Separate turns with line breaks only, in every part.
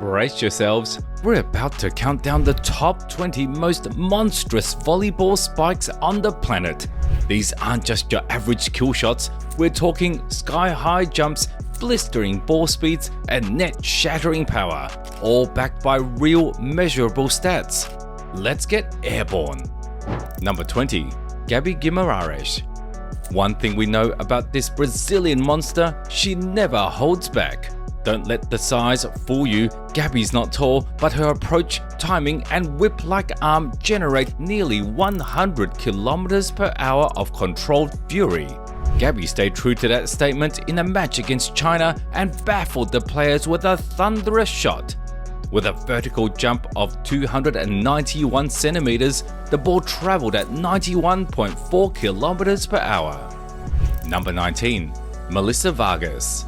Brace yourselves, we're about to count down the top 20 most monstrous volleyball spikes on the planet. These aren't just your average kill shots, we're talking sky-high jumps, blistering ball speeds, and net-shattering power, all backed by real measurable stats. Let's get airborne. Number 20. Gabi Guimarães. One thing we know about this Brazilian monster, she never holds back. Don't let the size fool you, Gabi's not tall, but her approach, timing, and whip-like arm generate nearly 100 km/h of controlled fury. Gabi stayed true to that statement in a match against China and baffled the players with a thunderous shot. With a vertical jump of 291 centimeters, the ball traveled at 91.4 km/h. Number 19. Melissa Vargas.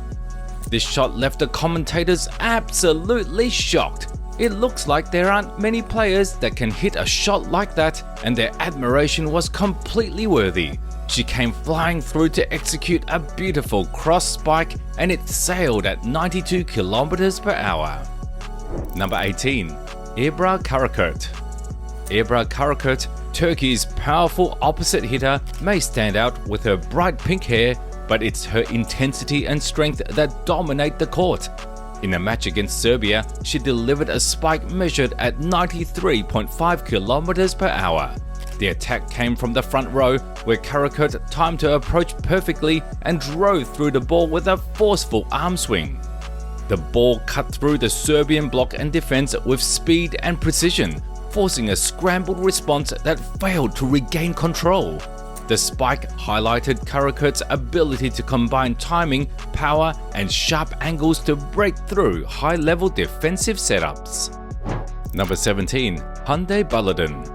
This shot left the commentators absolutely shocked. It looks like there aren't many players that can hit a shot like that, and their admiration was completely worthy. She came flying through to execute a beautiful cross spike, and it sailed at 92 km/h. Number 18. Ebrar Karakurt. Ebrar Karakurt, Turkey's powerful opposite hitter, may stand out with her bright pink hair, but it's her intensity and strength that dominate the court. In a match against Serbia, she delivered a spike measured at 93.5 km/h. The attack came from the front row, where Karakurt timed her approach perfectly and drove through the ball with a forceful arm swing. The ball cut through the Serbian block and defense with speed and precision, forcing a scrambled response that failed to regain control. The spike highlighted Karakurt's ability to combine timing, power, and sharp angles to break through high-level defensive setups. Number 17. Hande Baladin.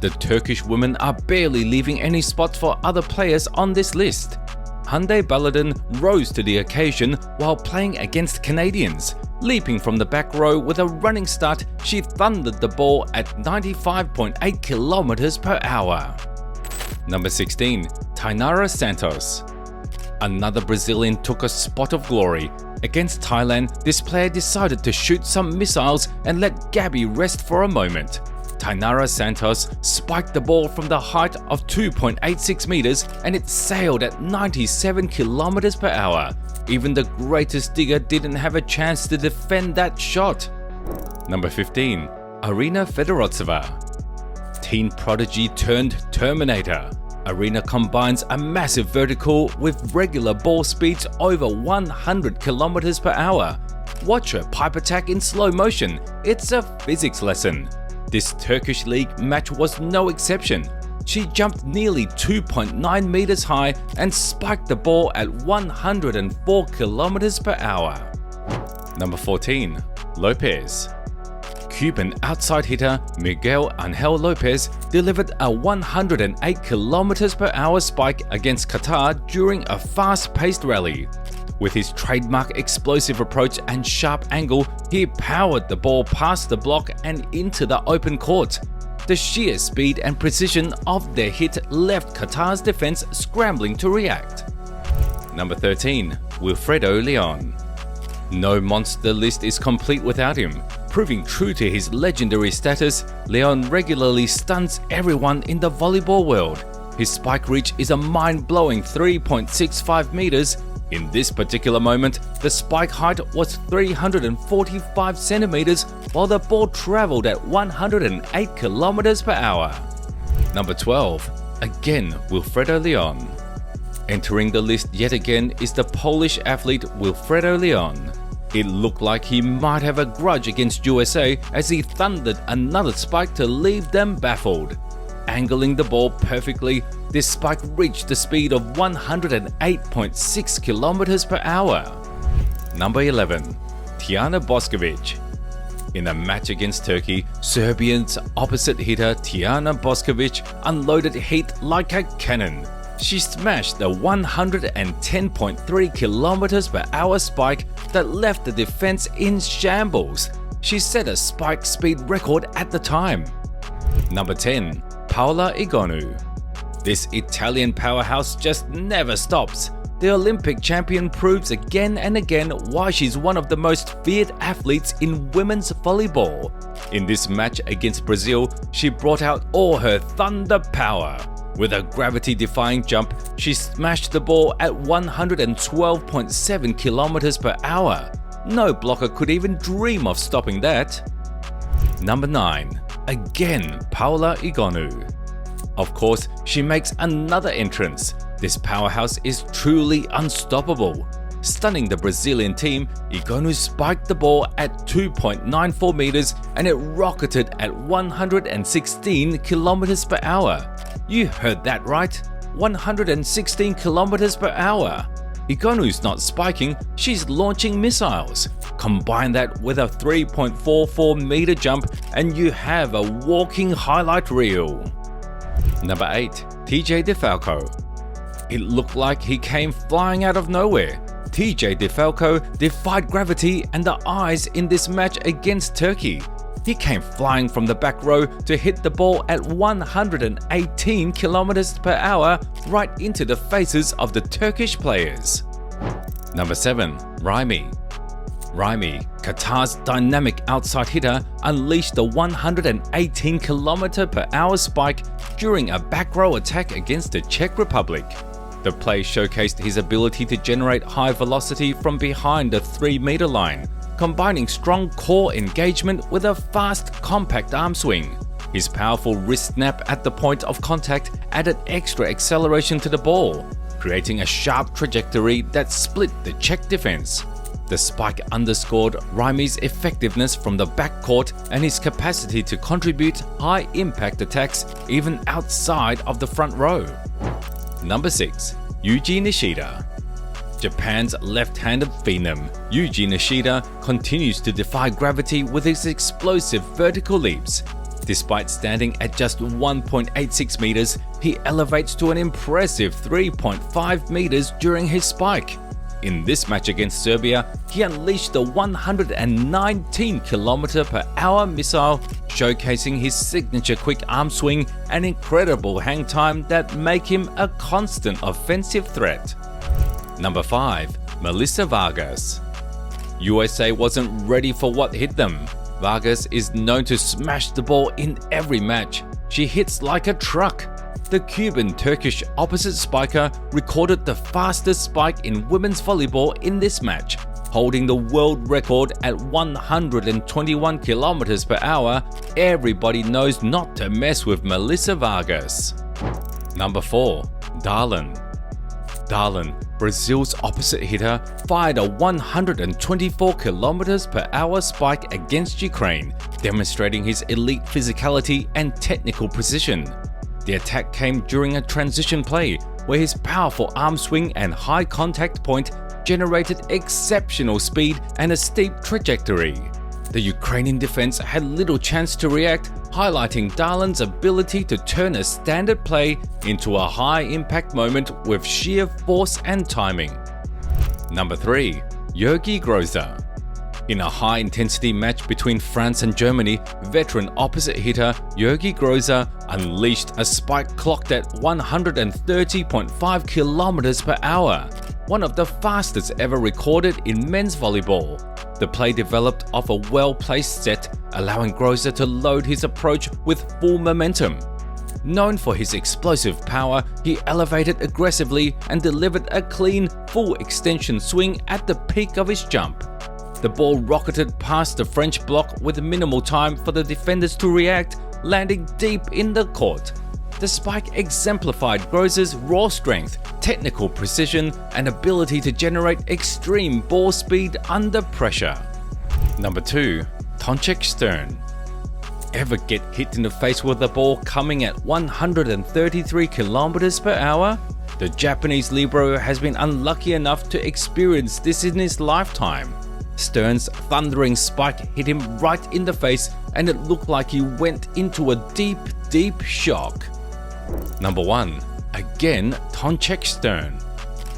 The Turkish women are barely leaving any spots for other players on this list. Hande Baladin rose to the occasion while playing against Canadians. Leaping from the back row with a running start, she thundered the ball at 95.8 km/h. Number 16. Tainara Santos. Another Brazilian took a spot of glory. Against Thailand, this player decided to shoot some missiles and let Gabi rest for a moment. Tainara Santos spiked the ball from the height of 2.86 meters and it sailed at 97 km/h. Even the greatest digger didn't have a chance to defend that shot. Number 15. Arina Fedorovtseva. Teen prodigy turned Terminator. Arina combines a massive vertical with regular ball speeds over 100 km/h. Watch her pipe attack in slow motion, it's a physics lesson. This Turkish League match was no exception. She jumped nearly 2.9 meters high and spiked the ball at 104 km/h. Number 14. Lopez. Cuban outside hitter Miguel Angel Lopez delivered a 108 km/h spike against Qatar during a fast-paced rally. With his trademark explosive approach and sharp angle, he powered the ball past the block and into the open court. The sheer speed and precision of their hit left Qatar's defense scrambling to react. Number 13. Wilfredo León. No monster list is complete without him. Proving true to his legendary status, León regularly stuns everyone in the volleyball world. His spike reach is a mind-blowing 3.65 meters. In this particular moment, the spike height was 345 centimeters, while the ball traveled at 108 km/h. Number 12. Again, Wilfredo León. Entering the list yet again is the Polish athlete Wilfredo León. It looked like he might have a grudge against USA as he thundered another spike to leave them baffled. Angling the ball perfectly, this spike reached the speed of 108.6 km/h. Number 11. Tijana Bošković. In a match against Turkey, Serbia's opposite hitter Tijana Bošković unloaded heat like a cannon. She smashed a 110.3 km/h spike that left the defense in shambles. She set a spike speed record at the time. Number 10. Paola Egonu. This Italian powerhouse just never stops. The Olympic champion proves again and again why she's one of the most feared athletes in women's volleyball. In this match against Brazil, she brought out all her thunder power. With a gravity-defying jump, she smashed the ball at 112.7 kilometers per hour. No blocker could even dream of stopping that. Number 9. Again, Paola Egonu. Of course, she makes another entrance. This powerhouse is truly unstoppable. Stunning the Brazilian team, Egonu spiked the ball at 2.94 meters and it rocketed at 116 kilometers per hour. You heard that right, 116 kilometers per hour. Egonu's not spiking, she's launching missiles. Combine that with a 3.44 meter jump and you have a walking highlight reel. Number 8. T.J DeFalco. It looked like he came flying out of nowhere. T.J DeFalco defied gravity and the eyes in this match against Turkey. He came flying from the back row to hit the ball at 118 kilometers per hour right into the faces of the Turkish players. Number 7. Raimi. Raimi, Qatar's dynamic outside hitter, unleashed the 118 km per hour spike during a back row attack against the Czech Republic. The play showcased his ability to generate high velocity from behind the 3-meter line, combining strong core engagement with a fast, compact arm swing. His powerful wrist snap at the point of contact added extra acceleration to the ball, creating a sharp trajectory that split the Czech defense. The spike underscored Raimi's effectiveness from the backcourt and his capacity to contribute high-impact attacks even outside of the front row. Number 6. Yuji Nishida. Japan's left-handed phenom, Yuji Nishida, continues to defy gravity with his explosive vertical leaps. Despite standing at just 1.86 meters, he elevates to an impressive 3.5 meters during his spike. In this match against Serbia, he unleashed the 119 km per hour missile, showcasing his signature quick arm swing and incredible hang time that make him a constant offensive threat. Number 5. Melissa Vargas. USA wasn't ready for what hit them. Vargas is known to smash the ball in every match. She hits like a truck. The Cuban-Turkish opposite spiker recorded the fastest spike in women's volleyball in this match, holding the world record at 121 km per hour. Everybody knows not to mess with Melissa Vargas. Number 4. Darlan. Darlan, Brazil's opposite hitter, fired a 124 km per hour spike against Ukraine, demonstrating his elite physicality and technical precision. The attack came during a transition play, where his powerful arm swing and high contact point generated exceptional speed and a steep trajectory. The Ukrainian defense had little chance to react, highlighting Darlan's ability to turn a standard play into a high-impact moment with sheer force and timing. Number 3. György Grozer. In a high-intensity match between France and Germany, veteran opposite hitter György Grozer unleashed a spike clocked at 130.5 km per hour, one of the fastest ever recorded in men's volleyball. The play developed off a well-placed set, allowing Grozer to load his approach with full momentum. Known for his explosive power, he elevated aggressively and delivered a clean, full extension swing at the peak of his jump. The ball rocketed past the French block with minimal time for the defenders to react, landing deep in the court. The spike exemplified Grozer's raw strength, technical precision, and ability to generate extreme ball speed under pressure. Number 2. Toncek Stern. Ever get hit in the face with a ball coming at 133 km per hour? The Japanese libero has been unlucky enough to experience this in his lifetime. Stern's thundering spike hit him right in the face and it looked like he went into a deep shock. Number 1. Again, Toncek Stern.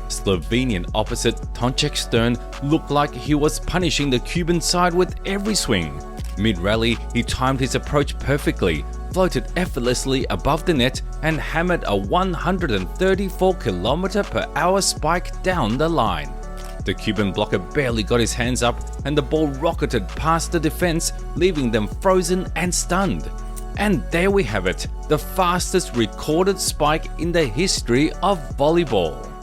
Slovenian opposite Toncek Stern looked like he was punishing the Cuban side with every swing. Mid-rally, he timed his approach perfectly, floated effortlessly above the net and hammered a 134 km/h spike down the line. The Cuban blocker barely got his hands up and the ball rocketed past the defense, leaving them frozen and stunned. And there we have it, the fastest recorded spike in the history of volleyball.